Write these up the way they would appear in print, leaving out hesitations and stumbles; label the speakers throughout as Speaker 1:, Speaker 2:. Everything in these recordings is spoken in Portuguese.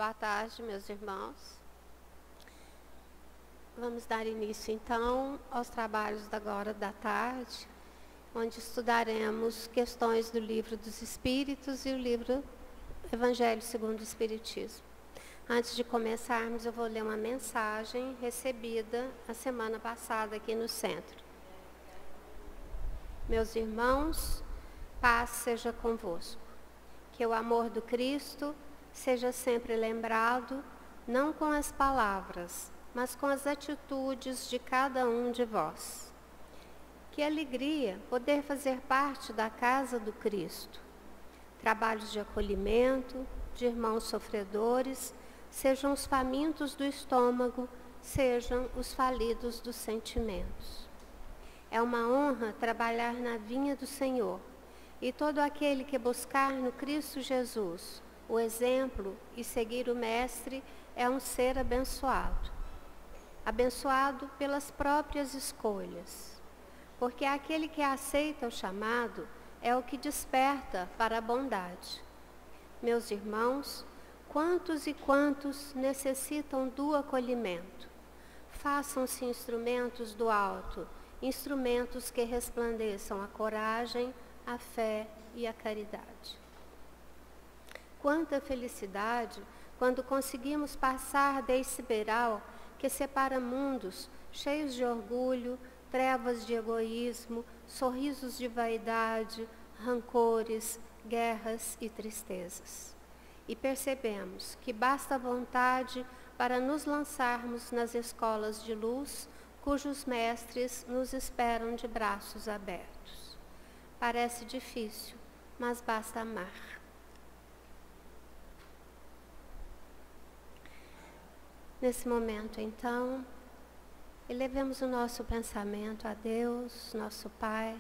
Speaker 1: Boa tarde, meus irmãos. Vamos dar início, então, aos trabalhos da agora da tarde, onde estudaremos questões do Livro dos Espíritos e o livro Evangelho segundo o Espiritismo. Antes de começarmos, eu vou ler uma mensagem recebida a semana passada aqui no centro. Meus irmãos, paz seja convosco. Que o amor do Cristo seja sempre lembrado, não com as palavras, mas com as atitudes de cada um de vós. Que alegria poder fazer parte da casa do Cristo. Trabalhos de acolhimento, de irmãos sofredores, sejam os famintos do estômago, sejam os falidos dos sentimentos. É uma honra trabalhar na vinha do Senhor, e todo aquele que buscar no Cristo Jesus o exemplo e seguir o Mestre é um ser abençoado. Abençoado pelas próprias escolhas, porque aquele que aceita o chamado é o que desperta para a bondade. Meus irmãos, quantos e quantos necessitam do acolhimento? Façam-se instrumentos do alto, instrumentos que resplandeçam a coragem, a fé e a caridade. Quanta felicidade quando conseguimos passar desse beiral que separa mundos cheios de orgulho, trevas de egoísmo, sorrisos de vaidade, rancores, guerras e tristezas. E percebemos que basta vontade para nos lançarmos nas escolas de luz, cujos mestres nos esperam de braços abertos. Parece difícil, mas basta amar. Nesse momento, então, elevemos o nosso pensamento a Deus, nosso Pai,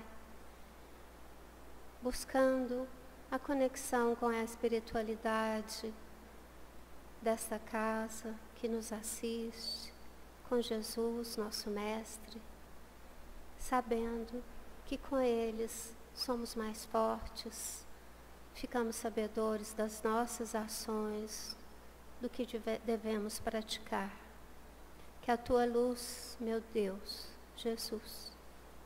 Speaker 1: buscando a conexão com a espiritualidade desta casa que nos assiste, com Jesus, nosso Mestre, sabendo que com eles somos mais fortes, ficamos sabedores das nossas ações, do que devemos praticar. Que a tua luz, meu Deus, Jesus,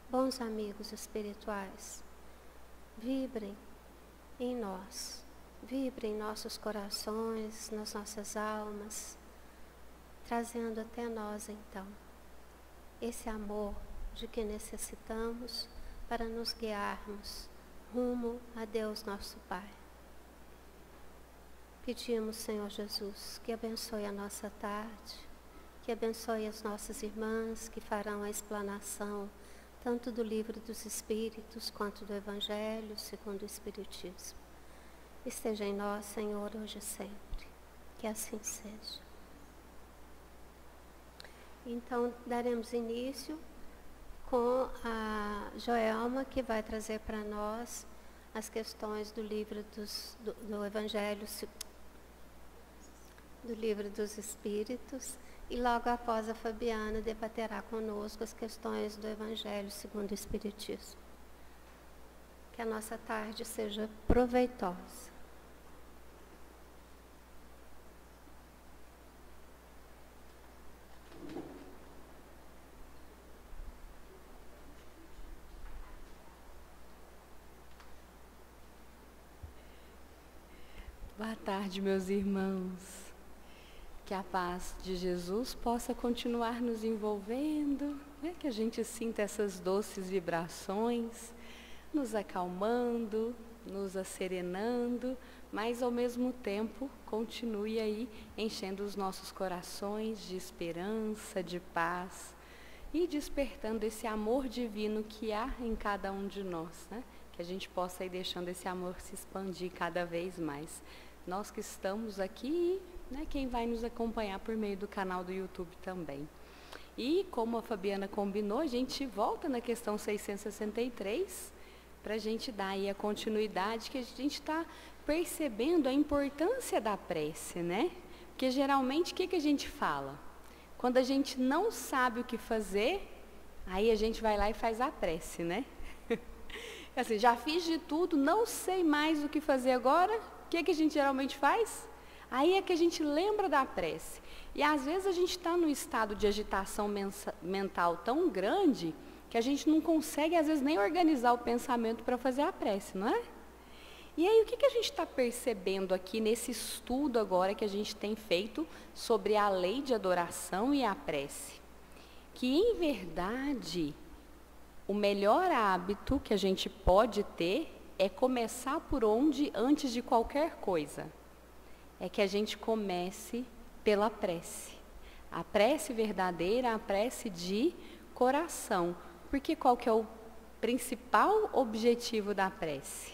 Speaker 1: bons amigos espirituais, vibrem em nós, vibrem em nossos corações, nas nossas almas, trazendo até nós, então, esse amor de que necessitamos para nos guiarmos rumo a Deus nosso Pai. Pedimos, Senhor Jesus, que abençoe a nossa tarde, que abençoe as nossas irmãs que farão a explanação tanto do Livro dos Espíritos quanto do Evangelho segundo o Espiritismo. Esteja em nós, Senhor, hoje e sempre. Que assim seja. Então, daremos início com a Joelma, que vai trazer para nós as questões do livro do Evangelho, do Livro dos Espíritos, e logo após a Fabiana debaterá conosco as questões do Evangelho segundo o Espiritismo. Que a nossa tarde seja proveitosa.
Speaker 2: Boa tarde, meus irmãos. Que a paz de Jesus possa continuar nos envolvendo, né? Que a gente sinta essas doces vibrações, nos acalmando, nos asserenando, mas ao mesmo tempo continue aí enchendo os nossos corações de esperança, de paz e despertando esse amor divino que há em cada um de nós, né? Que a gente possa ir deixando esse amor se expandir cada vez mais. Nós que estamos aqui, né, quem vai nos acompanhar por meio do canal do YouTube também. E como a Fabiana combinou, a gente volta na questão 663 para a gente dar aí a continuidade, que a gente está percebendo a importância da prece, né? Porque geralmente o que a gente fala? Quando a gente não sabe o que fazer, aí a gente vai lá e faz a prece, né? Assim, já fiz de tudo, não sei mais o que fazer agora, o que a gente geralmente faz? Aí é que a gente lembra da prece. E às vezes a gente está num estado de agitação mental tão grande que a gente não consegue, às vezes, nem organizar o pensamento para fazer a prece, não é? E aí, o que a gente está percebendo aqui nesse estudo agora que a gente tem feito sobre a lei de adoração e a prece? Que, em verdade, o melhor hábito que a gente pode ter é começar por onde, antes de qualquer coisa. É que a gente comece pela prece. A prece verdadeira, a prece de coração. Porque qual que é o principal objetivo da prece?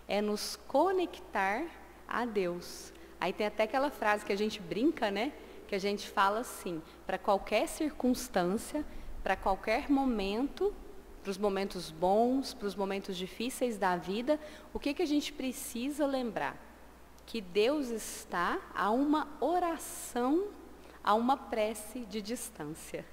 Speaker 2: É nos conectar a Deus. Aí tem até aquela frase que a gente brinca, né? Que a gente fala assim, para qualquer circunstância, para qualquer momento, para os momentos bons, para os momentos difíceis da vida, o que a gente precisa lembrar? Que Deus está a uma oração, a uma prece de distância.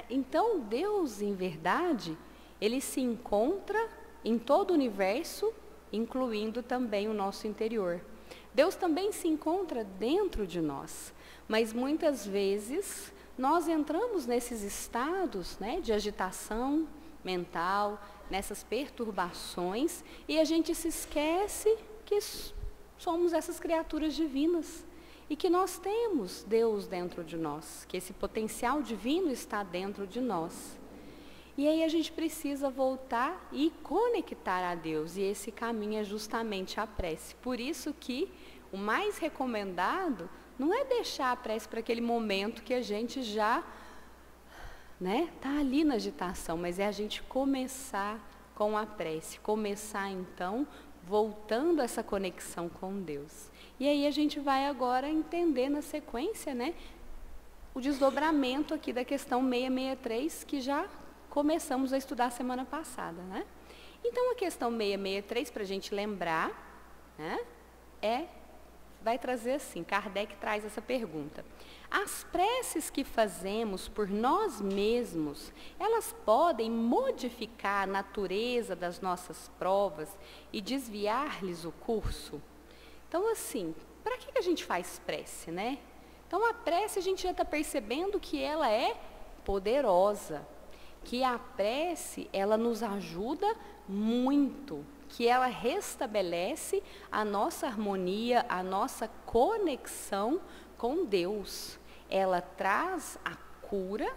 Speaker 2: Então, Deus, em verdade, ele se encontra em todo o universo, incluindo também o nosso interior. Deus também se encontra dentro de nós, mas muitas vezes nós entramos nesses estados, né, de agitação mental, nessas perturbações, e a gente se esquece que somos essas criaturas divinas e que nós temos Deus dentro de nós, que esse potencial divino está dentro de nós. E aí a gente precisa voltar e conectar a Deus, e esse caminho é justamente a prece. Por isso que o mais recomendado não é deixar a prece para aquele momento que a gente já está ali na agitação, mas é a gente começar com a prece, começar então voltando essa conexão com Deus. E aí a gente vai agora entender na sequência, o desdobramento aqui da questão 663, que já começamos a estudar semana passada, Então, a questão 663, para a gente lembrar, vai trazer assim, Kardec traz essa pergunta. As preces que fazemos por nós mesmos, elas podem modificar a natureza das nossas provas e desviar-lhes o curso? Então, assim, para que a gente faz prece, Então, a prece a gente já está percebendo que ela é poderosa, que a prece, ela nos ajuda muito, que ela restabelece a nossa harmonia, a nossa conexão com Deus. Ela traz a cura,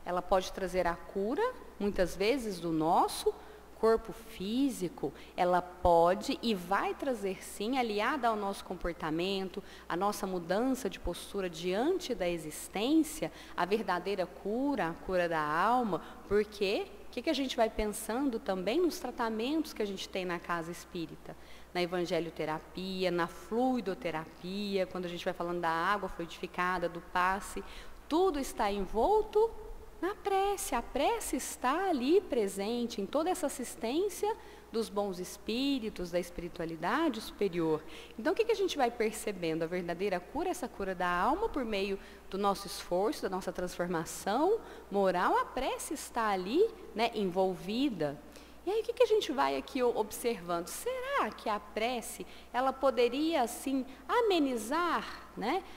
Speaker 2: ela pode trazer a cura, muitas vezes, do nosso corpo físico, ela pode e vai trazer sim, aliada ao nosso comportamento, a nossa mudança de postura diante da existência, a verdadeira cura, a cura da alma, porque o que a gente vai pensando também nos tratamentos que a gente tem na casa espírita, na evangelioterapia, na fluidoterapia, quando a gente vai falando da água fluidificada, do passe, tudo está envolto na prece. A prece está ali presente em toda essa assistência dos bons espíritos, da espiritualidade superior. Então, o que a gente vai percebendo? A verdadeira cura, essa cura da alma, por meio do nosso esforço, da nossa transformação moral, a prece está ali, envolvida. E aí, o que a gente vai aqui observando? Será que a prece, ela poderia, assim, amenizar,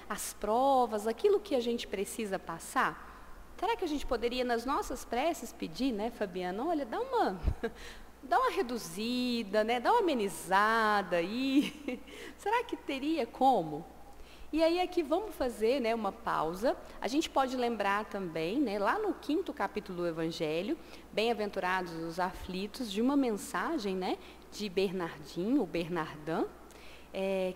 Speaker 2: as provas, aquilo que a gente precisa passar? Será que a gente poderia, nas nossas preces, pedir, Fabiana, olha, dá uma reduzida, dá uma amenizada aí. Será que teria como? E aí aqui vamos fazer uma pausa. A gente pode lembrar também, lá no 5º capítulo do Evangelho, Bem-aventurados os aflitos, de uma mensagem, de Bernardinho, o Bernardin,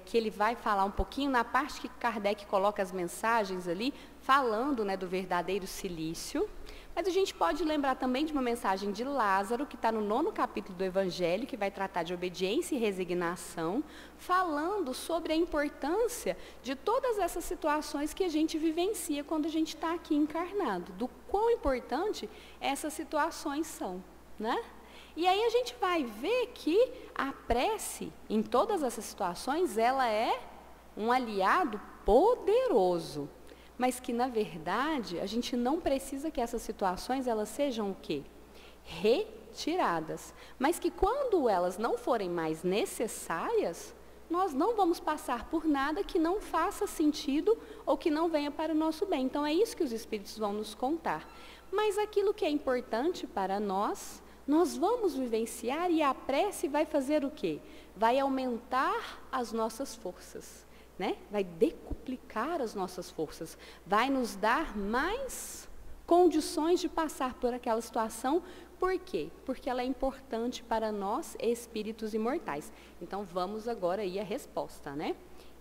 Speaker 2: que ele vai falar um pouquinho na parte que Kardec coloca as mensagens ali, falando do verdadeiro silício. Mas a gente pode lembrar também de uma mensagem de Lázaro, que está no 9º capítulo do Evangelho, que vai tratar de obediência e resignação, falando sobre a importância de todas essas situações que a gente vivencia quando a gente está aqui encarnado, do quão importante essas situações são, E aí a gente vai ver que a prece, em todas essas situações, ela é um aliado poderoso. Mas que, na verdade, a gente não precisa que essas situações, elas sejam o quê? Retiradas. Mas que quando elas não forem mais necessárias, nós não vamos passar por nada que não faça sentido ou que não venha para o nosso bem. Então, é isso que os Espíritos vão nos contar. Mas aquilo que é importante para nós, nós vamos vivenciar, e a prece vai fazer o quê? Vai aumentar as nossas forças, né? Vai decuplicar as nossas forças, vai nos dar mais condições de passar por aquela situação. Por quê? Porque ela é importante para nós, espíritos imortais. Então, vamos agora aí à resposta, né?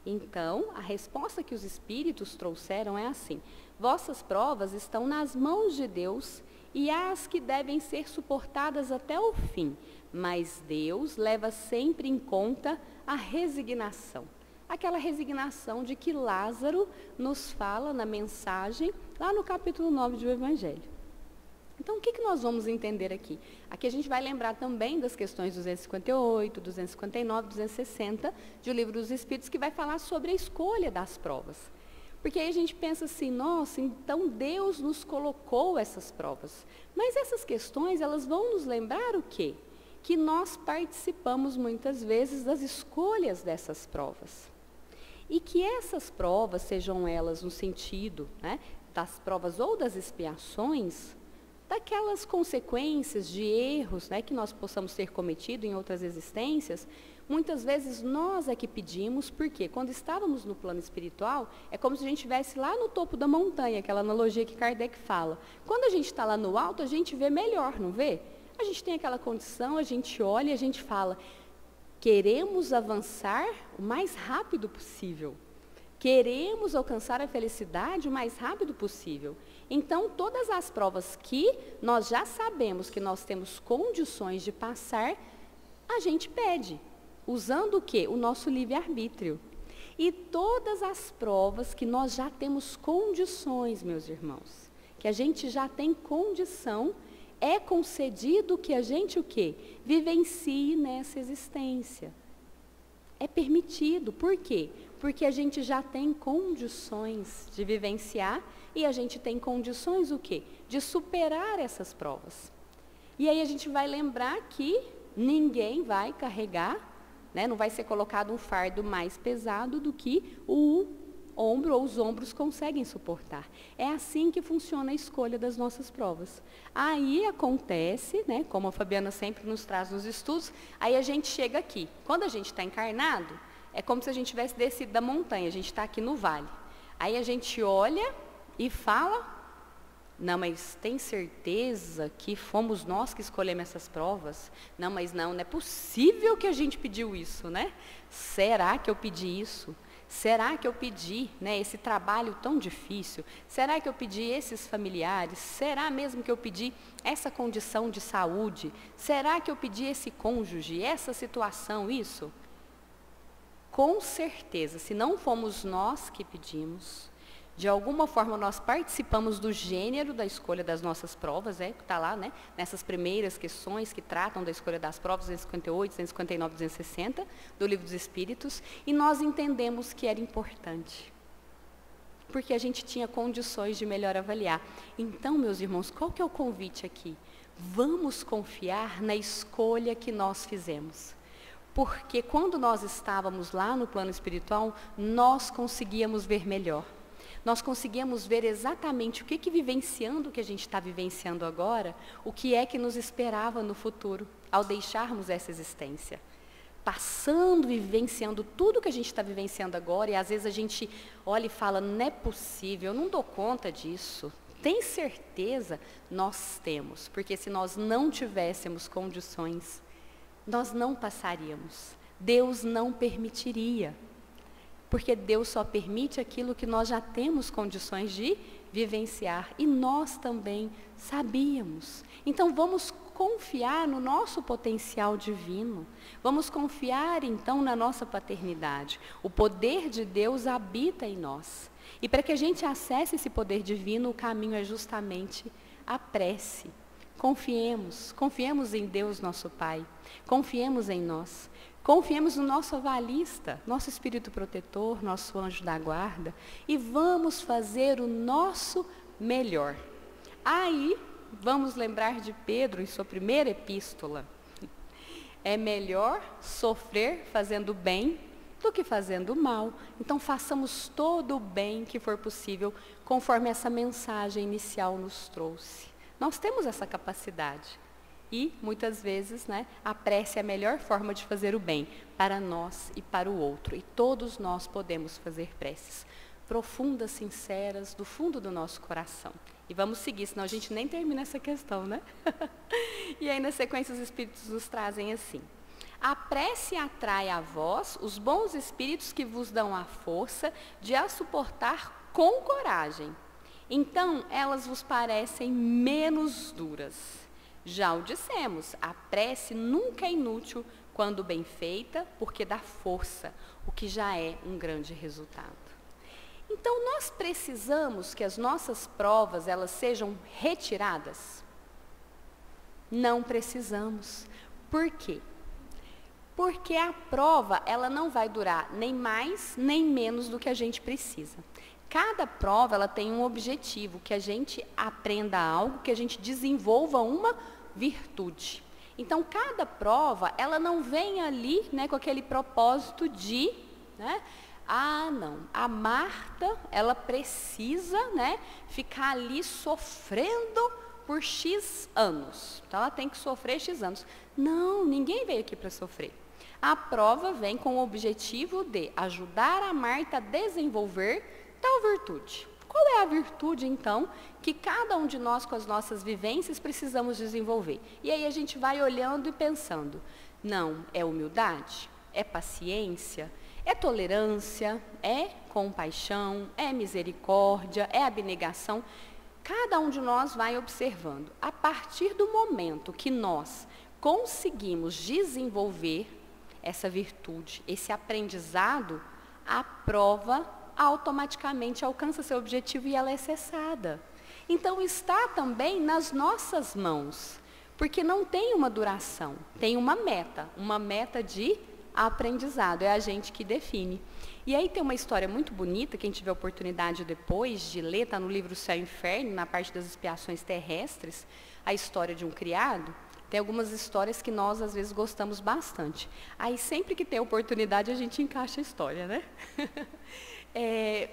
Speaker 2: Então, a resposta que os espíritos trouxeram é assim: vossas provas estão nas mãos de Deus e as que devem ser suportadas até o fim, mas Deus leva sempre em conta a resignação. Aquela resignação de que Lázaro nos fala na mensagem, lá no capítulo 9 do Evangelho. Então, o que nós vamos entender aqui? Aqui a gente vai lembrar também das questões 258, 259, 260, de O Livro dos Espíritos, que vai falar sobre a escolha das provas. Porque aí a gente pensa assim, nossa, então Deus nos colocou essas provas. Mas essas questões, elas vão nos lembrar o quê? Que nós participamos muitas vezes das escolhas dessas provas. E que essas provas, sejam elas no sentido, né, das provas ou das expiações, daquelas consequências de erros, né, que nós possamos ter cometido em outras existências, muitas vezes nós é que pedimos, porque quando estávamos no plano espiritual, é como se a gente estivesse lá no topo da montanha, aquela analogia que Kardec fala. Quando a gente está lá no alto, a gente vê melhor, não vê? A gente tem aquela condição, a gente olha e a gente fala, queremos avançar o mais rápido possível. Queremos alcançar a felicidade o mais rápido possível. Então, todas as provas que nós já sabemos que nós temos condições de passar, a gente pede, usando o quê? O nosso livre-arbítrio. E todas as provas que nós já temos condições, meus irmãos, que a gente já tem condição, é concedido que a gente o quê? Vivencie nessa existência. É permitido. Por quê? Porque a gente já tem condições de vivenciar e a gente tem condições o quê? De superar essas provas. E aí a gente vai lembrar que ninguém vai carregar, né, não vai ser colocado um fardo mais pesado do que o ombro ou os ombros conseguem suportar. É assim que funciona a escolha das nossas provas. Aí acontece, né, como a Fabiana sempre nos traz nos estudos, aí a gente chega aqui. Quando a gente está encarnado, é como se a gente tivesse descido da montanha, a gente está aqui no vale. Aí a gente olha e fala, não, mas tem certeza que fomos nós que escolhemos essas provas? Não, mas não é possível que a gente pediu isso, né? Será que eu pedi isso? Será que eu pedi, né, esse trabalho tão difícil? Será que eu pedi esses familiares? Será mesmo que eu pedi essa condição de saúde? Será que eu pedi esse cônjuge, essa situação, isso? Com certeza, se não fomos nós que pedimos, de alguma forma nós participamos do gênero da escolha das nossas provas, que está lá, né, nessas primeiras questões que tratam da escolha das provas, 258, 259, 260, do Livro dos Espíritos, e nós entendemos que era importante, porque a gente tinha condições de melhor avaliar. Então, meus irmãos, qual que é o convite aqui? Vamos confiar na escolha que nós fizemos. Porque quando nós estávamos lá no plano espiritual, nós conseguíamos ver melhor. Nós conseguíamos ver exatamente o que vivenciando o que a gente está vivenciando agora, o que é que nos esperava no futuro, ao deixarmos essa existência. Passando e vivenciando tudo que a gente está vivenciando agora, e às vezes a gente olha e fala, não é possível, eu não dou conta disso. Tem certeza? Nós temos, porque se nós não tivéssemos condições, nós não passaríamos. Deus não permitiria. Porque Deus só permite aquilo que nós já temos condições de vivenciar. E nós também sabíamos. Então vamos confiar no nosso potencial divino. Vamos confiar então na nossa paternidade. O poder de Deus habita em nós. E para que a gente acesse esse poder divino, o caminho é justamente a prece. Confiemos em Deus, nosso Pai. Confiemos em nós. Confiemos no nosso avalista, nosso espírito protetor, nosso anjo da guarda, e vamos fazer o nosso melhor. Aí, vamos lembrar de Pedro em sua primeira epístola. É melhor sofrer fazendo bem do que fazendo mal. Então façamos todo o bem que for possível, conforme essa mensagem inicial nos trouxe. Nós temos essa capacidade. E, muitas vezes, né, a prece é a melhor forma de fazer o bem para nós e para o outro. E todos nós podemos fazer preces profundas, sinceras, do fundo do nosso coração. E vamos seguir, senão a gente nem termina essa questão, né? E aí, na sequência, os Espíritos nos trazem assim. A prece atrai a vós os bons espíritos que vos dão a força de a suportar com coragem. Então, elas vos parecem menos duras. Já o dissemos, a prece nunca é inútil quando bem feita, porque dá força, o que já é um grande resultado. Então, nós precisamos que as nossas provas, elas sejam retiradas? Não precisamos. Por quê? Porque a prova, ela não vai durar nem mais, nem menos do que a gente precisa. Cada prova, ela tem um objetivo, que a gente aprenda algo, que a gente desenvolva uma virtude. Então, cada prova, ela não vem ali, né, com aquele propósito de, né, não, a Marta, ela precisa, né, ficar ali sofrendo por X anos. Então, ela tem que sofrer X anos. Não, ninguém veio aqui para sofrer. A prova vem com o objetivo de ajudar a Marta a desenvolver tal virtude. Qual é a virtude, então, que cada um de nós, com as nossas vivências, precisamos desenvolver? E aí a gente vai olhando e pensando, não, é humildade? É paciência? É tolerância? É compaixão? É misericórdia? É abnegação? Cada um de nós vai observando. A partir do momento que nós conseguimos desenvolver essa virtude, esse aprendizado, a prova automaticamente alcança seu objetivo e ela é cessada. Então, está também nas nossas mãos, porque não tem uma duração, tem uma meta de aprendizado, é a gente que define. E aí tem uma história muito bonita, quem tiver oportunidade depois de ler, está no livro Céu e Inferno, na parte das expiações terrestres, a história de um criado. Tem algumas histórias que nós, às vezes, gostamos bastante. Aí, sempre que tem oportunidade, a gente encaixa a história, né?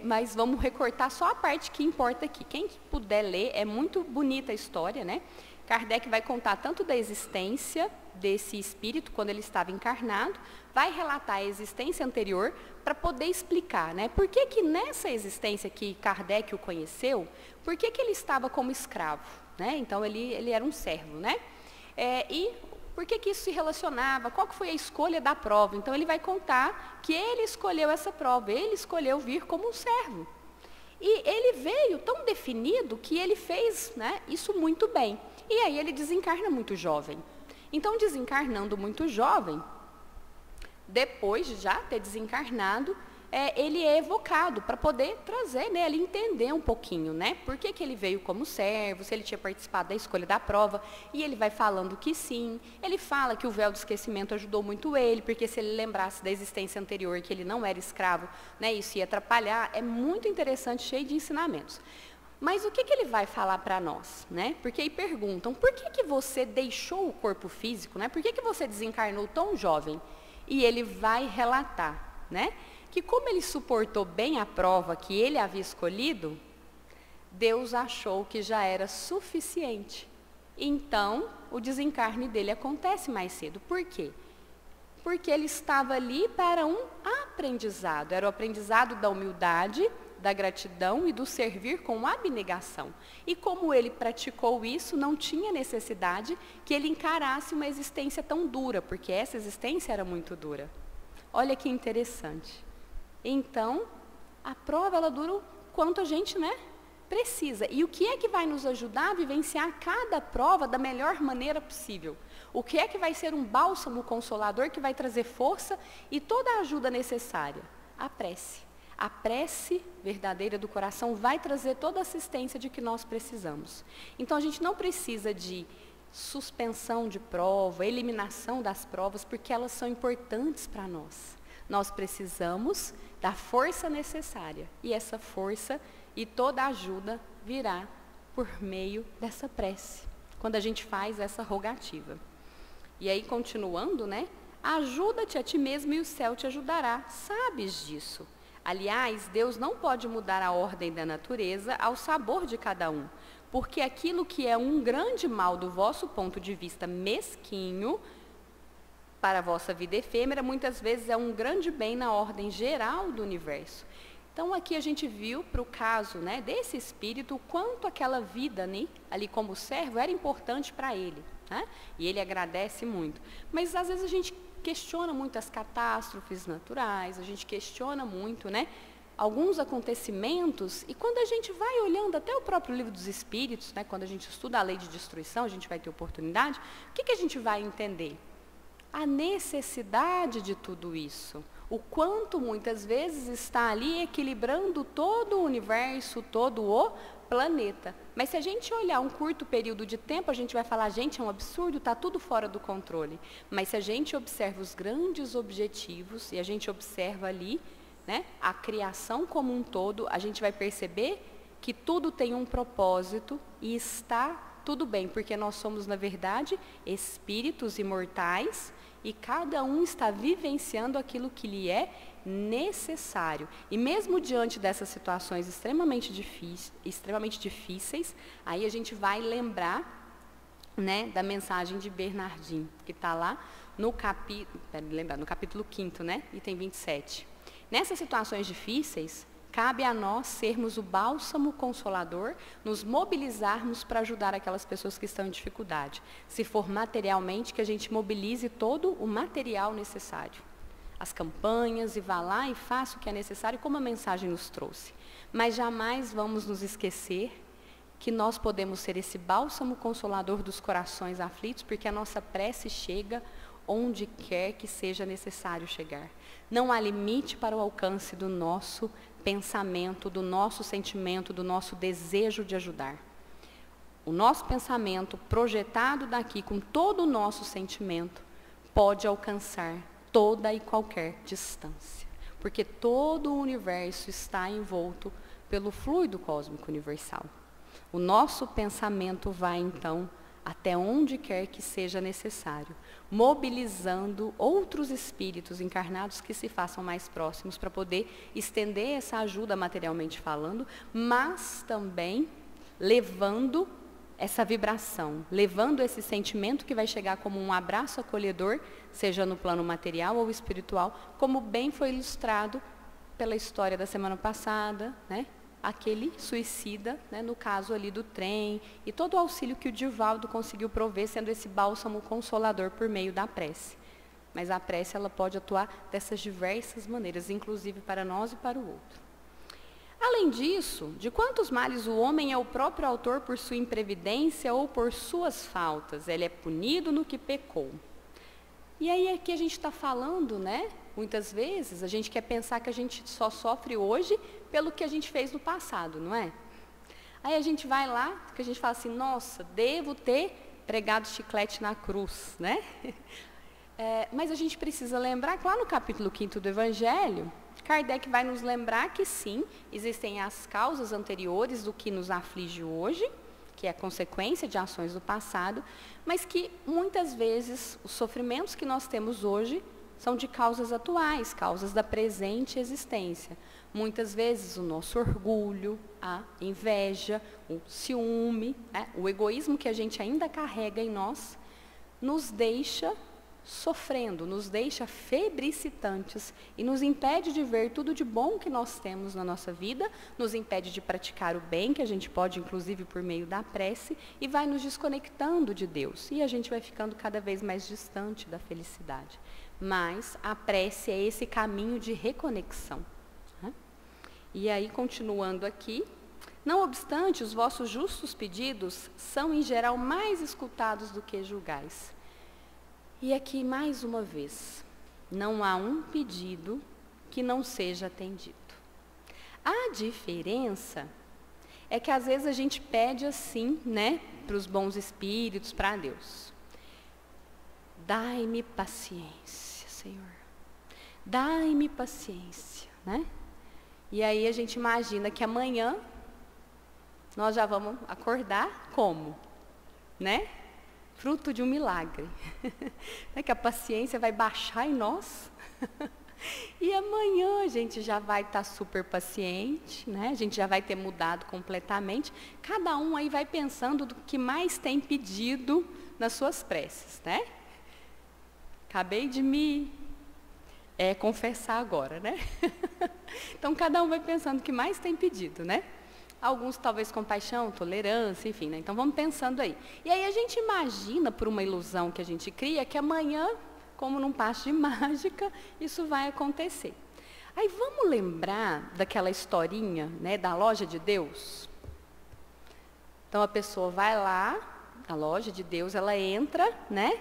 Speaker 2: Mas vamos recortar só a parte que importa aqui. Quem puder ler, é muito bonita a história, né? Kardec vai contar tanto da existência desse espírito, quando ele estava encarnado, vai relatar a existência anterior para poder explicar, né? Por que que nessa existência que Kardec o conheceu, por que que ele estava como escravo, né? Então, ele era um servo, né? E por que que isso se relacionava? Qual que foi a escolha da prova? Então, ele vai contar que ele escolheu essa prova, ele escolheu vir como um servo. E ele veio tão definido que ele fez, né, isso muito bem. E aí ele desencarna muito jovem. Então, desencarnando muito jovem, depois de já ter desencarnado, ele é evocado para poder trazer, né, ele entender um pouquinho, né, por que que ele veio como servo, se ele tinha participado da escolha da prova, e ele vai falando que sim, ele fala que o véu do esquecimento ajudou muito ele, porque se ele lembrasse da existência anterior, que ele não era escravo, né, isso ia atrapalhar, é muito interessante, cheio de ensinamentos. Mas o que que ele vai falar para nós, né? Porque aí perguntam, por que que você deixou o corpo físico, né? Por que que você desencarnou tão jovem? E ele vai relatar, né, que como ele suportou bem a prova que ele havia escolhido, Deus achou que já era suficiente. Então, o desencarne dele acontece mais cedo. Por quê? Porque ele estava ali para um aprendizado. Era o aprendizado da humildade, da gratidão e do servir com abnegação. E como ele praticou isso, não tinha necessidade que ele encarasse uma existência tão dura, porque essa existência era muito dura. Olha que interessante. Então, a prova, ela dura o quanto a gente, né, precisa. E o que é que vai nos ajudar a vivenciar cada prova da melhor maneira possível? O que é que vai ser um bálsamo consolador que vai trazer força e toda a ajuda necessária? A prece. A prece verdadeira do coração vai trazer toda a assistência de que nós precisamos. Então, a gente não precisa de suspensão de prova, eliminação das provas, porque elas são importantes para nós. Nós precisamos da força necessária. E essa força e toda a ajuda virá por meio dessa prece, quando a gente faz essa rogativa. E aí, continuando, né? Ajuda-te a ti mesmo e o céu te ajudará. Sabes disso. Aliás, Deus não pode mudar a ordem da natureza ao sabor de cada um, porque aquilo que é um grande mal do vosso ponto de vista mesquinho, para a vossa vida efêmera, muitas vezes é um grande bem na ordem geral do universo. Então aqui a gente viu para o caso, né, desse espírito, o quanto aquela vida, né, ali como servo era importante para ele, né? E ele agradece muito. Mas às vezes a gente questiona muito as catástrofes naturais, a gente questiona muito, né, alguns acontecimentos, e quando a gente vai olhando até o próprio livro dos Espíritos, né, quando a gente estuda a lei de destruição, a gente vai ter oportunidade, o que a gente vai entender? A necessidade de tudo isso, o quanto muitas vezes está ali equilibrando todo o universo, todo o planeta. Mas se a gente olhar um curto período de tempo, a gente vai falar, gente, é um absurdo, está tudo fora do controle. Mas se a gente observa os grandes objetivos, e a gente observa ali, né, a criação como um todo, a gente vai perceber que tudo tem um propósito e está tudo bem, porque nós somos, na verdade, espíritos imortais, e cada um está vivenciando aquilo que lhe é necessário. E mesmo diante dessas situações extremamente difíceis, aí a gente vai lembrar, né, da mensagem de Bernardinho, que está lá no capítulo 5º, né, item 27. Nessas situações difíceis, cabe a nós sermos o bálsamo consolador, nos mobilizarmos para ajudar aquelas pessoas que estão em dificuldade. Se for materialmente, que a gente mobilize todo o material necessário. As campanhas, e vá lá e faça o que é necessário, como a mensagem nos trouxe. Mas jamais vamos nos esquecer que nós podemos ser esse bálsamo consolador dos corações aflitos, porque a nossa prece chega onde quer que seja necessário chegar. Não há limite para o alcance do nosso pensamento, do nosso sentimento, do nosso desejo de ajudar. O nosso pensamento, projetado daqui com todo o nosso sentimento, pode alcançar toda e qualquer distância, porque todo o universo está envolto pelo fluido cósmico universal. O nosso pensamento vai, então, até onde quer que seja necessário, mobilizando outros espíritos encarnados que se façam mais próximos para poder estender essa ajuda materialmente falando, mas também levando essa vibração, levando esse sentimento que vai chegar como um abraço acolhedor, seja no plano material ou espiritual, como bem foi ilustrado pela história da semana passada, né? Aquele suicida, né, no caso ali do trem, e todo o auxílio que o Divaldo conseguiu prover, sendo esse bálsamo consolador por meio da prece. Mas a prece, ela pode atuar dessas diversas maneiras, inclusive para nós e para o outro. Além disso, de quantos males o homem é o próprio autor por sua imprevidência ou por suas faltas? Ele é punido no que pecou. E aí aqui a gente está falando, né? Muitas vezes a gente quer pensar que a gente só sofre hoje pelo que a gente fez no passado, não é? Aí a gente vai lá, que a gente fala assim, nossa, devo ter pregado chiclete na cruz, né? Mas a gente precisa lembrar que lá no capítulo 5º do Evangelho, Kardec vai nos lembrar que sim, existem as causas anteriores do que nos aflige hoje, que é a consequência de ações do passado, mas que muitas vezes os sofrimentos que nós temos hoje são de causas atuais, causas da presente existência. Muitas vezes o nosso orgulho, a inveja, o ciúme, né, o egoísmo que a gente ainda carrega em nós, nos deixa sofrendo, nos deixa febricitantes e nos impede de ver tudo de bom que nós temos na nossa vida, nos impede de praticar o bem, que a gente pode, inclusive, por meio da prece, e vai nos desconectando de Deus. E a gente vai ficando cada vez mais distante da felicidade. Mas a prece é esse caminho de reconexão. Né? E aí, continuando aqui, não obstante, os vossos justos pedidos são, em geral, mais escutados do que julgais. E aqui, mais uma vez, não há um pedido que não seja atendido. A diferença é que, às vezes, a gente pede assim, né, para os bons espíritos, para Deus. Dai-me paciência, Senhor. Dai-me paciência, né? E aí a gente imagina que amanhã nós já vamos acordar como? Né? fruto de um milagre. É que a paciência vai baixar em nós. E amanhã a gente já vai estar super paciente, né? A gente já vai ter mudado completamente. Cada um aí vai pensando do que mais tem pedido nas suas preces, né? Acabei de me confessar agora, né? Então, cada um vai pensando o que mais tem pedido, né? Alguns talvez compaixão, tolerância, enfim, né? Então, vamos pensando aí. E aí a gente imagina, por uma ilusão que a gente cria, que amanhã, como num passe de mágica, isso vai acontecer. Aí vamos lembrar daquela historinha, né, da loja de Deus? Então a pessoa vai lá, a loja de Deus, ela entra, né?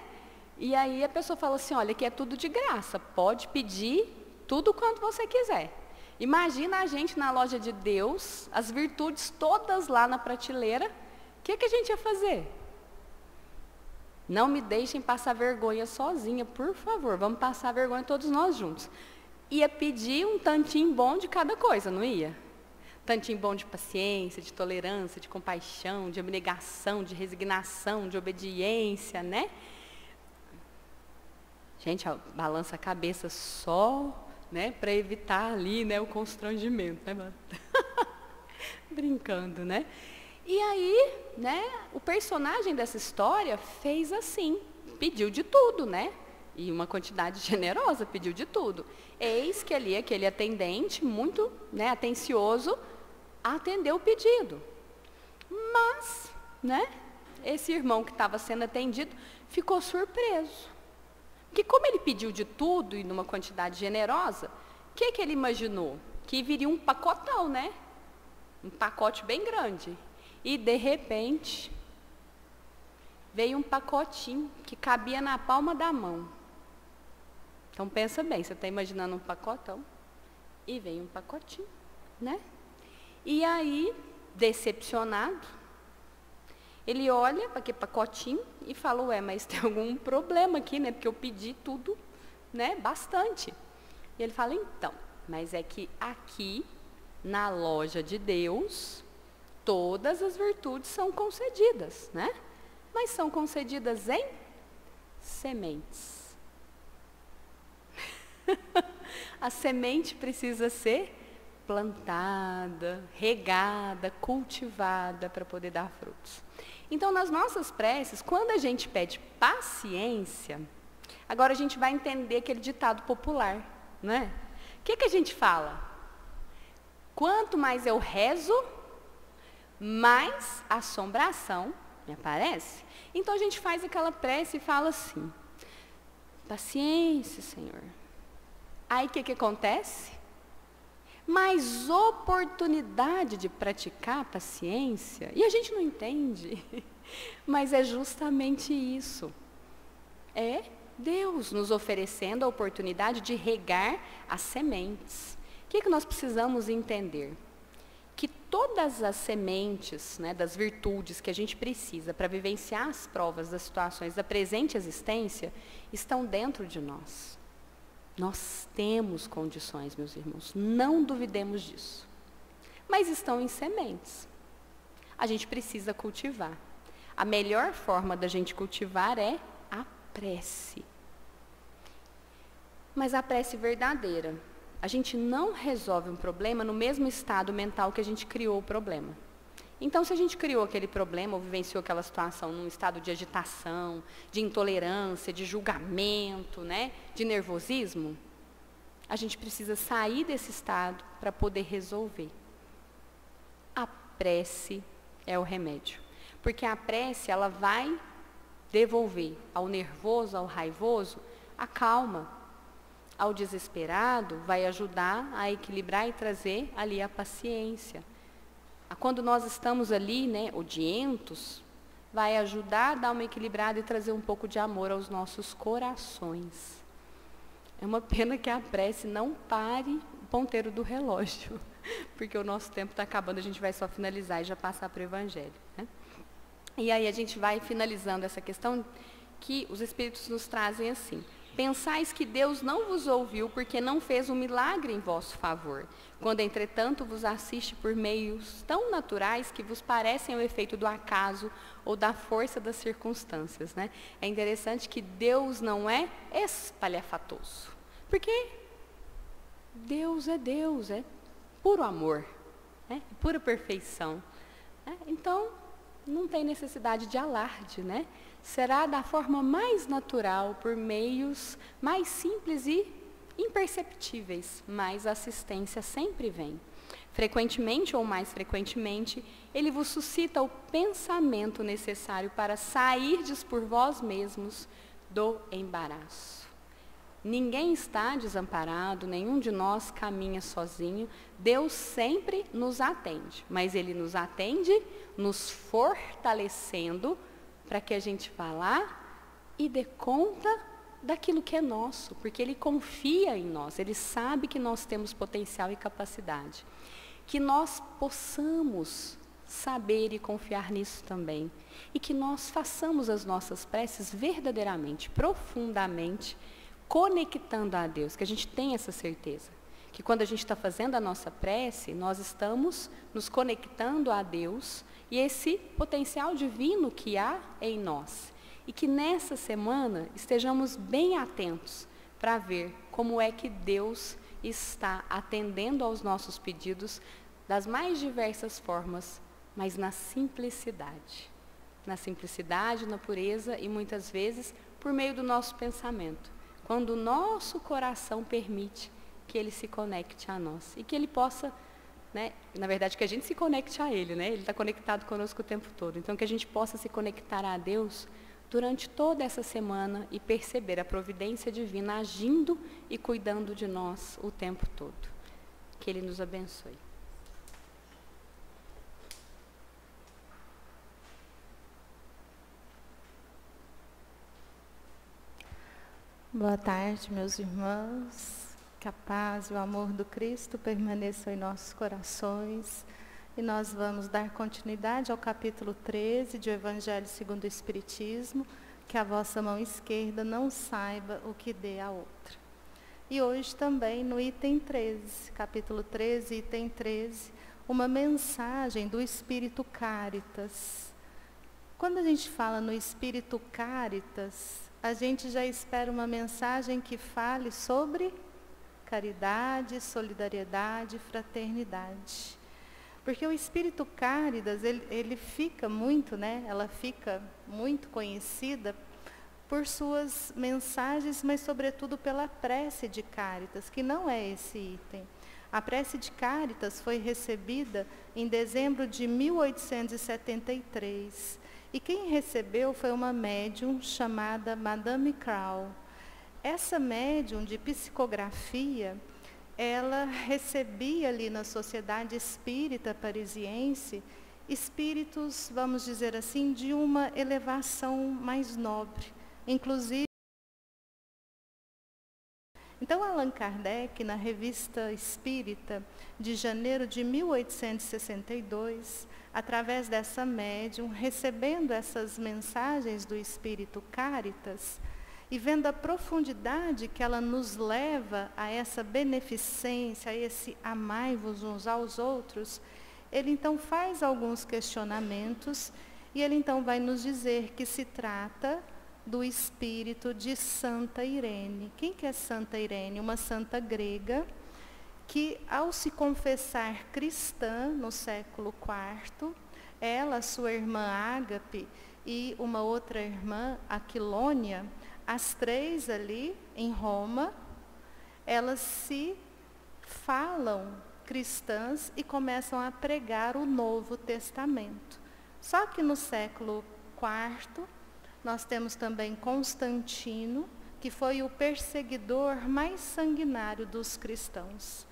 Speaker 2: E aí a pessoa fala assim, olha, aqui é tudo de graça, pode pedir tudo quanto você quiser. Imagina a gente na loja de Deus, as virtudes todas lá na prateleira, o que a gente ia fazer? Não me deixem passar vergonha sozinha, por favor, vamos passar vergonha todos nós juntos. Ia pedir um tantinho bom de cada coisa, não ia? Tantinho bom de paciência, de tolerância, de compaixão, de abnegação, de resignação, de obediência, né? Gente, ó, balança a cabeça só, né, para evitar ali, né, o constrangimento, né? Brincando, né? E aí, né, o personagem dessa história fez assim, pediu de tudo, né? E uma quantidade generosa, pediu de tudo. Eis que ali aquele atendente, muito, né, atencioso, atendeu o pedido. Mas, né, esse irmão que estava sendo atendido ficou surpreso. Porque como ele pediu de tudo e numa quantidade generosa, o que ele imaginou? Que viria um pacotão, né? Um pacote bem grande. E, de repente, veio um pacotinho que cabia na palma da mão. Então, pensa bem, você está imaginando um pacotão e veio um pacotinho, né? E aí, decepcionado, ele olha para aquele pacotinho e fala, ué, mas tem algum problema aqui, né? Porque eu pedi tudo, né? Bastante. E ele fala, então, mas é que aqui, na loja de Deus, todas as virtudes são concedidas, né? Mas são concedidas em sementes. A semente precisa ser plantada, regada, cultivada para poder dar frutos. Então, nas nossas preces, quando a gente pede paciência, agora a gente vai entender aquele ditado popular, não é? O que a gente fala? Quanto mais eu rezo, mais assombração me aparece. Então, a gente faz aquela prece e fala assim, paciência, Senhor. Aí, o que acontece? Mais oportunidade de praticar a paciência. E a gente não entende. Mas é justamente isso. É Deus nos oferecendo a oportunidade de regar as sementes. O que nós precisamos entender? Que todas as sementes, né, das virtudes que a gente precisa para vivenciar as provas das situações da presente existência estão dentro de nós. Nós temos condições, meus irmãos, não duvidemos disso. Mas estão em sementes. A gente precisa cultivar. A melhor forma da gente cultivar é a prece. Mas a prece verdadeira. A gente não resolve um problema no mesmo estado mental que a gente criou o problema. Então, se a gente criou aquele problema ou vivenciou aquela situação num estado de agitação, de intolerância, de julgamento, né, de nervosismo, a gente precisa sair desse estado para poder resolver. A prece é o remédio. Porque a prece, ela vai devolver ao nervoso, ao raivoso, a calma. Ao desesperado, vai ajudar a equilibrar e trazer ali a paciência. Quando nós estamos ali, né, odientos, vai ajudar a dar uma equilibrada e trazer um pouco de amor aos nossos corações. É uma pena que a prece não pare o ponteiro do relógio, porque o nosso tempo está acabando, a gente vai só finalizar e já passar para o Evangelho, né? E aí a gente vai finalizando essa questão que os Espíritos nos trazem assim. Pensais que Deus não vos ouviu porque não fez um milagre em vosso favor, quando entretanto vos assiste por meios tão naturais que vos parecem o efeito do acaso ou da força das circunstâncias, né? É interessante que Deus não é espalhafatoso, porque Deus, é puro amor, né? Pura perfeição, né? Então, não tem necessidade de alarde, né? Será da forma mais natural, por meios mais simples e imperceptíveis, mas a assistência sempre vem. Frequentemente ou mais frequentemente, ele vos suscita o pensamento necessário para sairdes por vós mesmos do embaraço. Ninguém está desamparado, nenhum de nós caminha sozinho. Deus sempre nos atende, mas Ele nos atende nos fortalecendo para que a gente vá lá e dê conta daquilo que é nosso, porque Ele confia em nós, Ele sabe que nós temos potencial e capacidade. Que nós possamos saber e confiar nisso também. E que nós façamos as nossas preces verdadeiramente, profundamente, conectando a Deus, que a gente tenha essa certeza. Que quando a gente está fazendo a nossa prece, nós estamos nos conectando a Deus e esse potencial divino que há em nós. E que nessa semana estejamos bem atentos para ver como é que Deus está atendendo aos nossos pedidos das mais diversas formas, mas na simplicidade. Na simplicidade, na pureza e muitas vezes por meio do nosso pensamento. Quando o nosso coração permite que Ele se conecte a nós e que Ele possa, né, na verdade que a gente se conecte a Ele, né? Ele está conectado conosco o tempo todo. Então que a gente possa se conectar a Deus durante toda essa semana e perceber a providência divina agindo e cuidando de nós o tempo todo. Que Ele nos abençoe.
Speaker 3: Boa tarde, meus irmãos. Que a paz e o amor do Cristo permaneçam em nossos corações. E nós vamos dar continuidade ao capítulo 13 de O Evangelho segundo o Espiritismo, que a vossa mão esquerda não saiba o que dê a outra. E hoje também no item 13, capítulo 13, item 13, uma mensagem do Espírito Caritas. Quando a gente fala no Espírito Caritas, a gente já espera uma mensagem que fale sobre caridade, solidariedade, fraternidade. Porque o Espírito Caritas, ele fica muito, né? Ela fica muito conhecida por suas mensagens, mas sobretudo pela prece de Caritas, que não é esse item. A prece de Caritas foi recebida em dezembro de 1873. E quem recebeu foi uma médium chamada Madame Crow. Essa médium de psicografia, ela recebia ali na sociedade espírita parisiense espíritos, vamos dizer assim, de uma elevação mais nobre. Inclusive, então Allan Kardec, na Revista Espírita de janeiro de 1862, através dessa médium, recebendo essas mensagens do Espírito Caritas, e vendo a profundidade que ela nos leva a essa beneficência, a esse amai-vos uns aos outros, ele então faz alguns questionamentos, e ele então vai nos dizer que se trata do espírito de Santa Irene. Quem que é Santa Irene? Uma santa grega, que ao se confessar cristã no século IV, ela, sua irmã Ágape e uma outra irmã, Aquilônia, as três ali em Roma, elas se falam cristãs e começam a pregar o Novo Testamento. Só que no século IV, nós temos também Constantino, que foi o perseguidor mais sanguinário dos cristãos,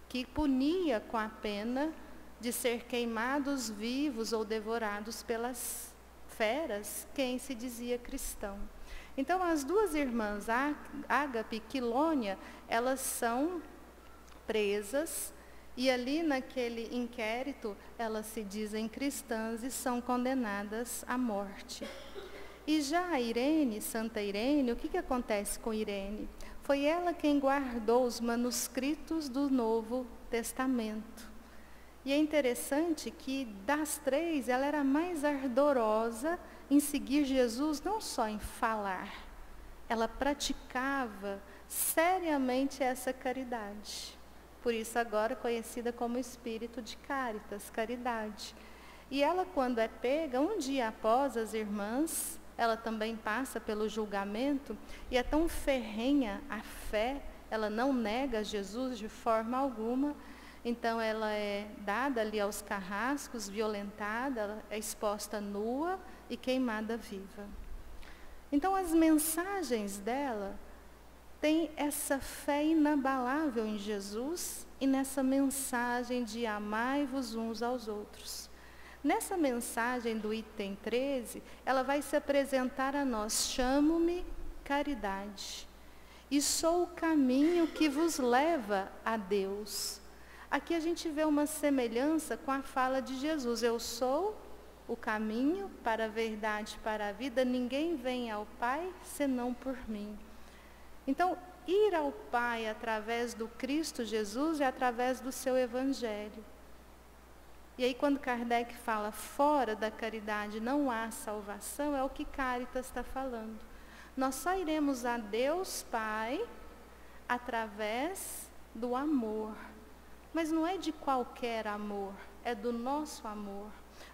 Speaker 3: que punia com a pena de ser queimados vivos ou devorados pelas feras quem se dizia cristão. Então, as duas irmãs, Ágape e Quilônia, elas são presas e ali naquele inquérito elas se dizem cristãs e são condenadas à morte. E já a Irene, Santa Irene, o que acontece com Irene? Foi ela quem guardou os manuscritos do Novo Testamento. E é interessante que das três, ela era mais ardorosa em seguir Jesus, não só em falar. Ela praticava seriamente essa caridade. Por isso agora conhecida como espírito de Caritas, caridade. E ela, quando é pega, um dia após as irmãs, ela também passa pelo julgamento, e é tão ferrenha a fé, ela não nega Jesus de forma alguma. Então ela é dada ali aos carrascos, violentada, ela é exposta nua e queimada viva. Então as mensagens dela têm essa fé inabalável em Jesus e nessa mensagem de amai-vos uns aos outros. Nessa mensagem do item 13, ela vai se apresentar a nós: chamo-me caridade, e sou o caminho que vos leva a Deus. Aqui a gente vê uma semelhança com a fala de Jesus: eu sou o caminho para a verdade, para a vida, ninguém vem ao Pai senão por mim. Então, ir ao Pai através do Cristo Jesus é através do seu Evangelho. E aí quando Kardec fala fora da caridade não há salvação, é o que Caritas está falando. Nós só iremos a Deus Pai através do amor. Mas não é de qualquer amor, é do nosso amor,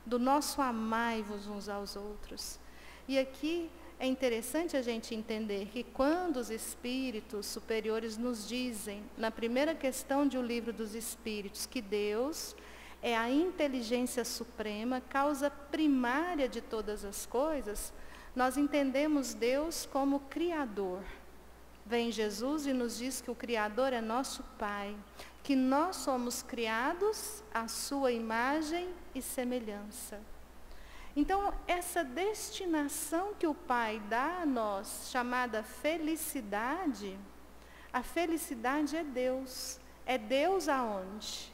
Speaker 3: do nosso amai-vos uns aos outros. E aqui é interessante a gente entender que quando os espíritos superiores nos dizem, na primeira questão de O Livro dos Espíritos, que Deus é a inteligência suprema, causa primária de todas as coisas, nós entendemos Deus como Criador. Vem Jesus e nos diz que o Criador é nosso Pai, que nós somos criados à sua imagem e semelhança. Então, essa destinação que o Pai dá a nós, chamada felicidade, a felicidade é Deus. É Deus aonde?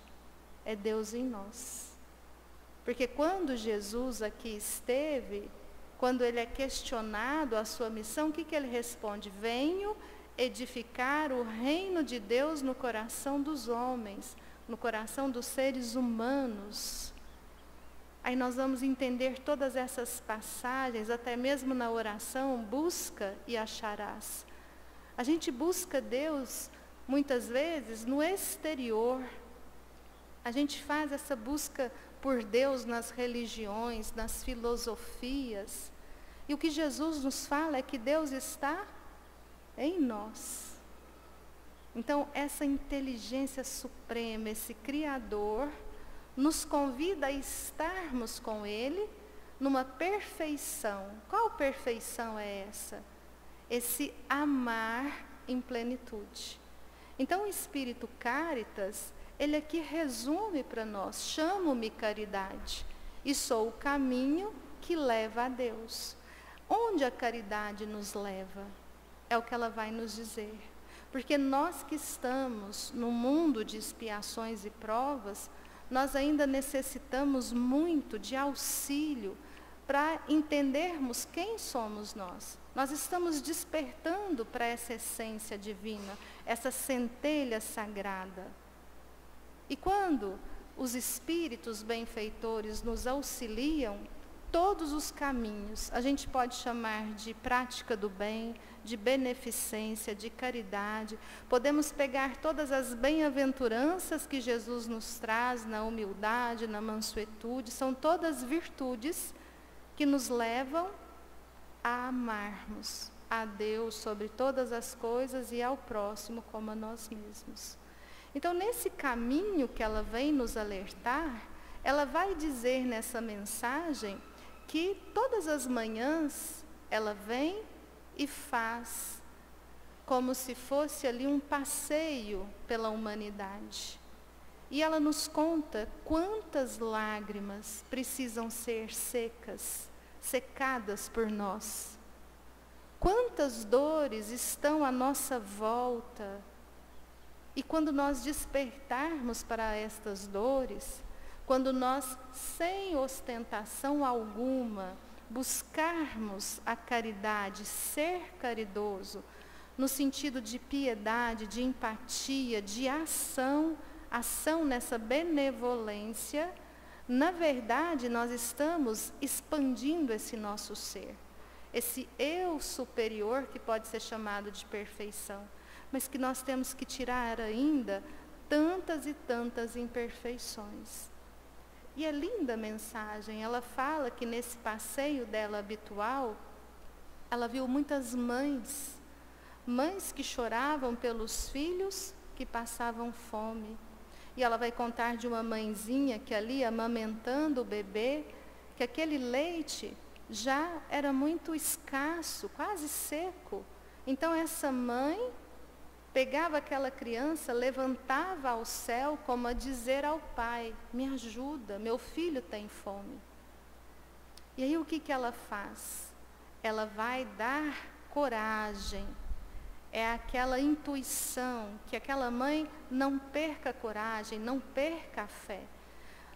Speaker 3: É Deus em nós. Porque quando Jesus aqui esteve, quando ele é questionado a sua missão, o que ele responde? Venho edificar o reino de Deus no coração dos homens, no coração dos seres humanos. Aí nós vamos entender todas essas passagens, até mesmo na oração, busca e acharás. A gente busca Deus, muitas vezes, no exterior. A gente faz essa busca por Deus nas religiões, nas filosofias. E o que Jesus nos fala é que Deus está em nós. Então, essa inteligência suprema, esse Criador, nos convida a estarmos com Ele numa perfeição. Qual perfeição é essa? Esse amar em plenitude. Então, o Espírito Caritas, ele aqui resume para nós: chamo-me caridade e sou o caminho que leva a Deus. Onde a caridade nos leva? É o que ela vai nos dizer. Porque nós que estamos no mundo de expiações e provas, nós ainda necessitamos muito de auxílio para entendermos quem somos nós. Nós estamos despertando para essa essência divina, essa centelha sagrada. E quando os espíritos benfeitores nos auxiliam, todos os caminhos, a gente pode chamar de prática do bem, de beneficência, de caridade. Podemos pegar todas as bem-aventuranças que Jesus nos traz na humildade, na mansuetude, são todas virtudes que nos levam a amarmos a Deus sobre todas as coisas e ao próximo como a nós mesmos. Então, nesse caminho que ela vem nos alertar, ela vai dizer nessa mensagem que todas as manhãs ela vem e faz como se fosse ali um passeio pela humanidade. E ela nos conta quantas lágrimas precisam ser secadas por nós. Quantas dores estão à nossa volta. E quando nós despertarmos para estas dores, quando nós, sem ostentação alguma, buscarmos a caridade, ser caridoso, no sentido de piedade, de empatia, de ação nessa benevolência, na verdade nós estamos expandindo esse nosso ser, esse eu superior que pode ser chamado de perfeição, mas que nós temos que tirar ainda tantas e tantas imperfeições. E é linda a mensagem, ela fala que nesse passeio dela habitual, ela viu muitas mães que choravam pelos filhos que passavam fome. E ela vai contar de uma mãezinha que ali amamentando o bebê, que aquele leite já era muito escasso, quase seco. Então essa mãe pegava aquela criança, levantava ao céu como a dizer ao pai, me ajuda, meu filho tem fome. E aí o que ela faz? Ela vai dar coragem. É aquela intuição, que aquela mãe não perca a coragem, não perca a fé.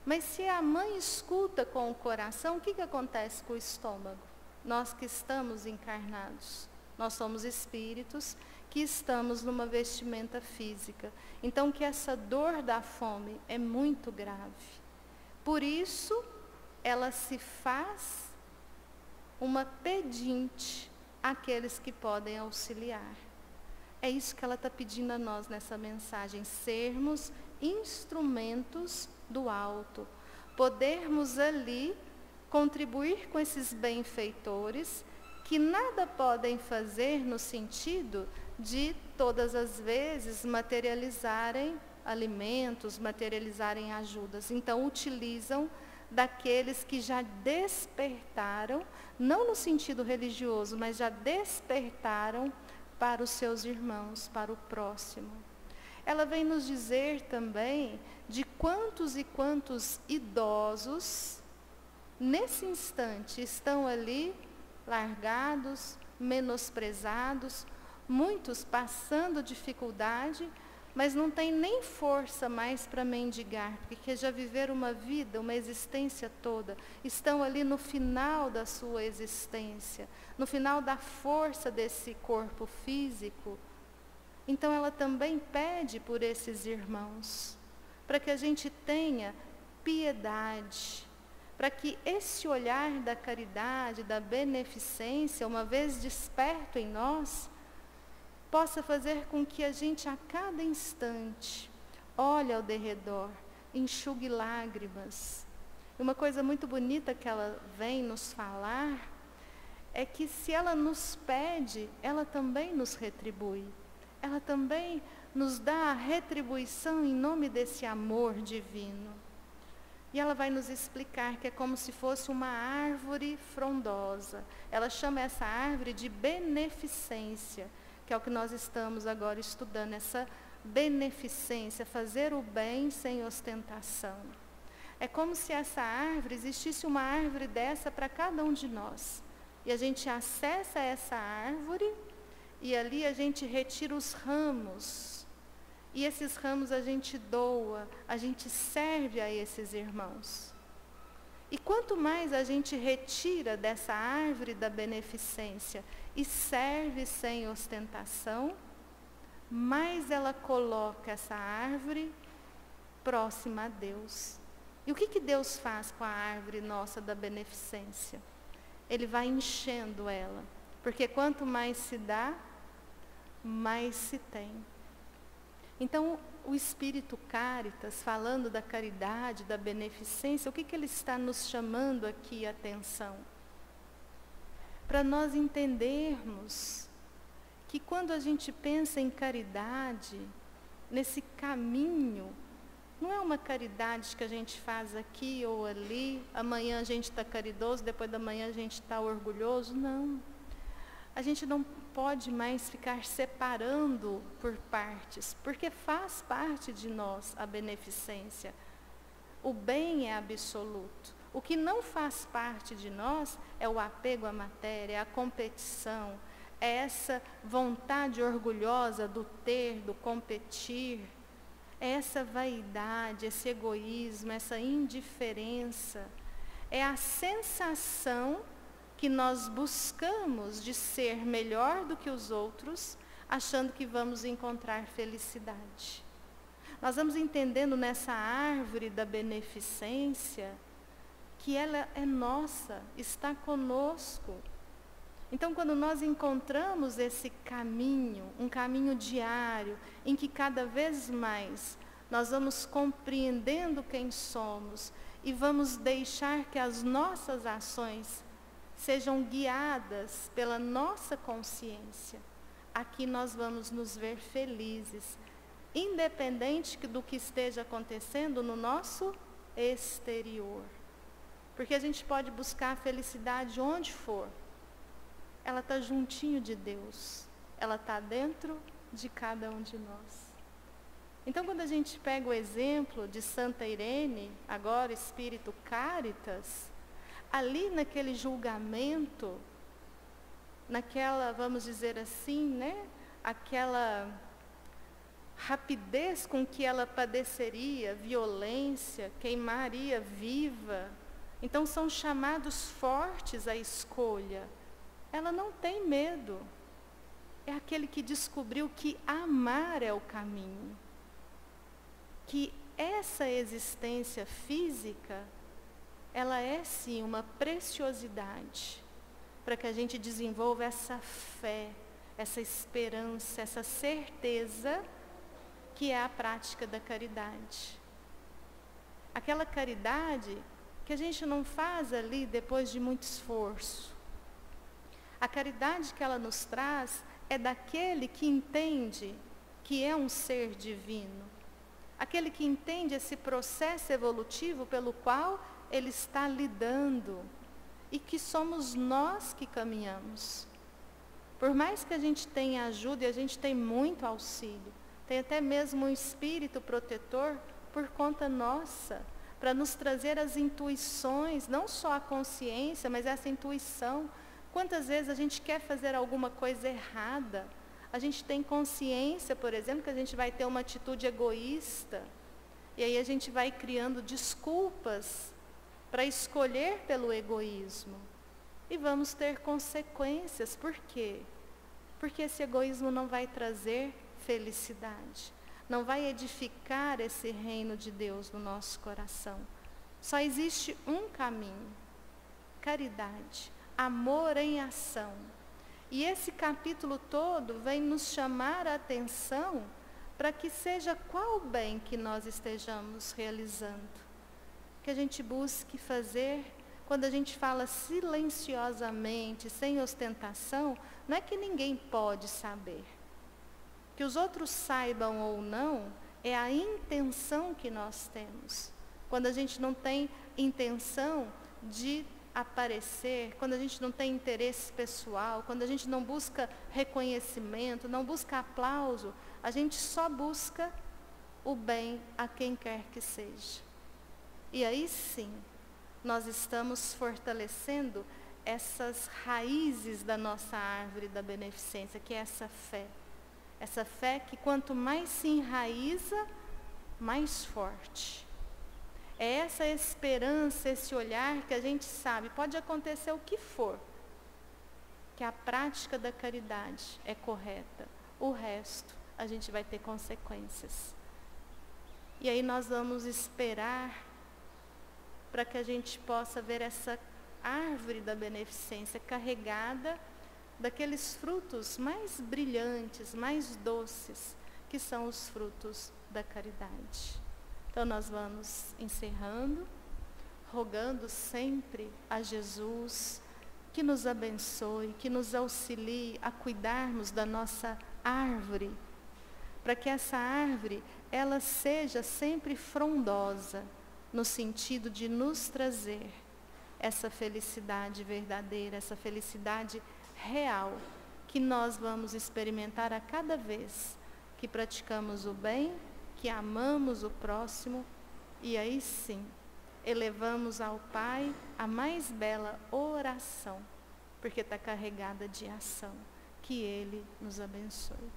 Speaker 3: Mas se a mãe escuta com o coração, o que acontece com o estômago? Nós que estamos encarnados, nós somos espíritos que estamos numa vestimenta física. Então que essa dor da fome é muito grave. Por isso, ela se faz uma pedinte àqueles que podem auxiliar. É isso que ela está pedindo a nós nessa mensagem, sermos instrumentos do alto, podermos ali contribuir com esses benfeitores que nada podem fazer no sentido de todas as vezes materializarem alimentos, materializarem ajudas. Então utilizam daqueles que já despertaram, não no sentido religioso, mas já despertaram para os seus irmãos, para o próximo. Ela vem nos dizer também de quantos e quantos idosos, nesse instante, estão ali largados, menosprezados, muitos passando dificuldade, mas não tem nem força mais para mendigar, porque já viveram uma vida, uma existência toda, estão ali no final da sua existência, no final da força desse corpo físico. Então ela também pede por esses irmãos, para que a gente tenha piedade, para que esse olhar da caridade, da beneficência, uma vez desperto em nós, possa fazer com que a gente a cada instante olhe ao derredor, enxugue lágrimas. Uma coisa muito bonita que ela vem nos falar é que se ela nos pede, ela também nos retribui. Ela também nos dá a retribuição em nome desse amor divino. E ela vai nos explicar que é como se fosse uma árvore frondosa. Ela chama essa árvore de beneficência, que é o que nós estamos agora estudando, essa beneficência, fazer o bem sem ostentação. É como se essa árvore, existisse uma árvore dessa para cada um de nós. E a gente acessa essa árvore e ali a gente retira os ramos. E esses ramos a gente doa, a gente serve a esses irmãos. E quanto mais a gente retira dessa árvore da beneficência e serve sem ostentação, mais ela coloca essa árvore próxima a Deus. E o que Deus faz com a árvore nossa da beneficência? Ele vai enchendo ela, porque quanto mais se dá, mais se tem. Então, o Espírito Caritas, falando da caridade, da beneficência, o que ele está nos chamando aqui a atenção? Para nós entendermos que quando a gente pensa em caridade, nesse caminho, não é uma caridade que a gente faz aqui ou ali, amanhã a gente está caridoso, depois da manhã a gente está orgulhoso, não. A gente não pode mais ficar separando por partes, porque faz parte de nós a beneficência. O bem é absoluto. O que não faz parte de nós é o apego à matéria, é a competição, é essa vontade orgulhosa do ter, do competir, é essa vaidade, esse egoísmo, essa indiferença, é a sensação que nós buscamos de ser melhor do que os outros, achando que vamos encontrar felicidade. Nós vamos entendendo nessa árvore da beneficência que ela é nossa, está conosco. Então, quando nós encontramos esse caminho, um caminho diário, em que cada vez mais nós vamos compreendendo quem somos e vamos deixar que as nossas ações sejam guiadas pela nossa consciência, aqui nós vamos nos ver felizes, independente do que esteja acontecendo no nosso exterior. Porque a gente pode buscar a felicidade onde for. Ela está juntinho de Deus. Ela está dentro de cada um de nós. Então, quando a gente pega o exemplo de Santa Irene, agora Espírito Caritas, ali naquele julgamento, naquela, vamos dizer assim, né? Aquela rapidez com que ela padeceria violência, queimaria viva. Então são chamados fortes à escolha. Ela não tem medo. É aquele que descobriu que amar é o caminho. Que essa existência física, ela é sim uma preciosidade para que a gente desenvolva essa fé, essa esperança, essa certeza que é a prática da caridade. Aquela caridade que a gente não faz ali depois de muito esforço. A caridade que ela nos traz é daquele que entende que é um ser divino. Aquele que entende esse processo evolutivo pelo qual ele está lidando e que somos nós que caminhamos. Por mais que a gente tenha ajuda, e a gente tem muito auxílio, tem até mesmo um espírito protetor por conta nossa, para nos trazer as intuições, não só a consciência, mas essa intuição. Quantas vezes a gente quer fazer alguma coisa errada, a gente tem consciência, por exemplo, que a gente vai ter uma atitude egoísta, e aí a gente vai criando desculpas para escolher pelo egoísmo. E vamos ter consequências. Por quê? Porque esse egoísmo não vai trazer felicidade. Não vai edificar esse reino de Deus no nosso coração. Só existe um caminho: caridade, amor em ação. E esse capítulo todo vem nos chamar a atenção para que seja qual o bem que nós estejamos realizando. Que a gente busque fazer, quando a gente fala silenciosamente, sem ostentação, não é que ninguém pode saber. Que os outros saibam ou não, é a intenção que nós temos. Quando a gente não tem intenção de aparecer, quando a gente não tem interesse pessoal, quando a gente não busca reconhecimento, não busca aplauso, a gente só busca o bem a quem quer que seja. E aí sim, nós estamos fortalecendo essas raízes da nossa árvore da beneficência, que é essa fé. Essa fé que quanto mais se enraiza, mais forte. É essa esperança, esse olhar que a gente sabe, pode acontecer o que for, que a prática da caridade é correta. O resto, a gente vai ter consequências. E aí nós vamos esperar para que a gente possa ver essa árvore da beneficência carregada daqueles frutos mais brilhantes, mais doces, que são os frutos da caridade. Então nós vamos encerrando, rogando sempre a Jesus que nos abençoe, que nos auxilie a cuidarmos da nossa árvore, para que essa árvore ela seja sempre frondosa, no sentido de nos trazer essa felicidade verdadeira, essa felicidade real, que nós vamos experimentar a cada vez que praticamos o bem, que amamos o próximo, e aí sim, elevamos ao Pai a mais bela oração, porque está carregada de ação. Que Ele nos abençoe.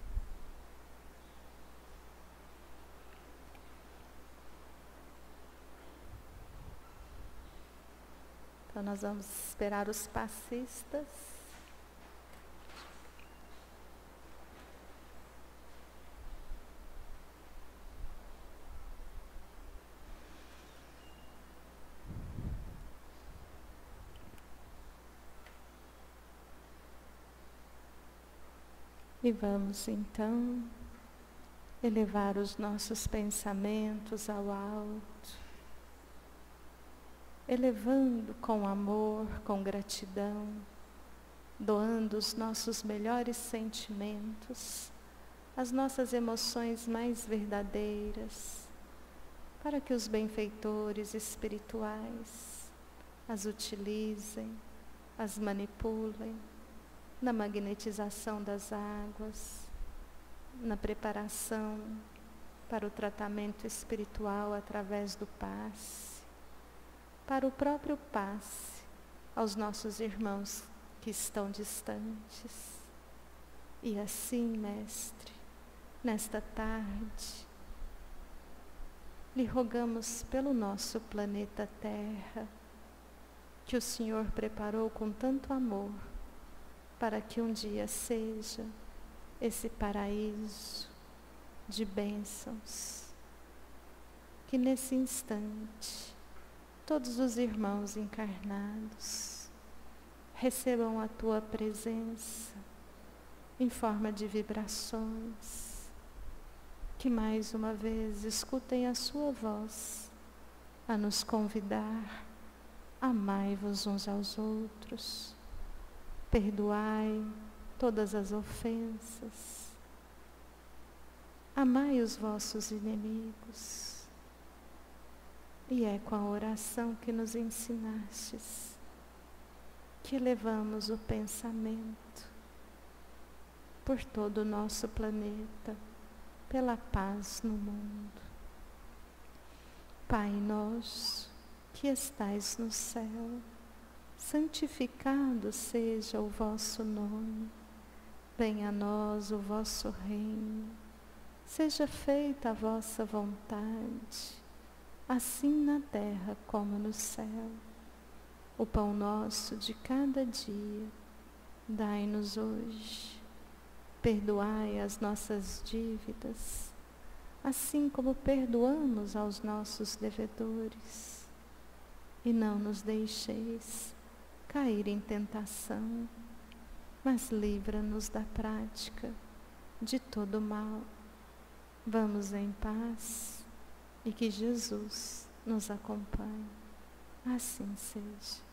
Speaker 3: Então nós vamos esperar os passistas. E vamos então elevar os nossos pensamentos ao alto, elevando com amor, com gratidão, doando os nossos melhores sentimentos, as nossas emoções mais verdadeiras, para que os benfeitores espirituais as utilizem, as manipulem, na magnetização das águas, na preparação para o tratamento espiritual através do passe, para o próprio passe aos nossos irmãos que estão distantes. E assim, Mestre, nesta tarde, lhe rogamos pelo nosso planeta Terra, que o Senhor preparou com tanto amor, para que um dia seja esse paraíso de bênçãos. Que nesse instante, todos os irmãos encarnados recebam a Tua presença em forma de vibrações, que mais uma vez escutem a Sua voz a nos convidar: amai-vos uns aos outros, perdoai todas as ofensas, amai os vossos inimigos. E é com a oração que nos ensinastes que elevamos o pensamento por todo o nosso planeta, pela paz no mundo. Pai nosso, que estais no céu, santificado seja o vosso nome. Venha a nós o vosso reino. Seja feita a vossa vontade, assim na terra como no céu. O pão nosso de cada dia, dai-nos hoje. Perdoai as nossas dívidas, assim como perdoamos aos nossos devedores. E não nos deixeis cair em tentação, mas livra-nos da prática de todo mal. Vamos em paz e que Jesus nos acompanhe. Assim seja.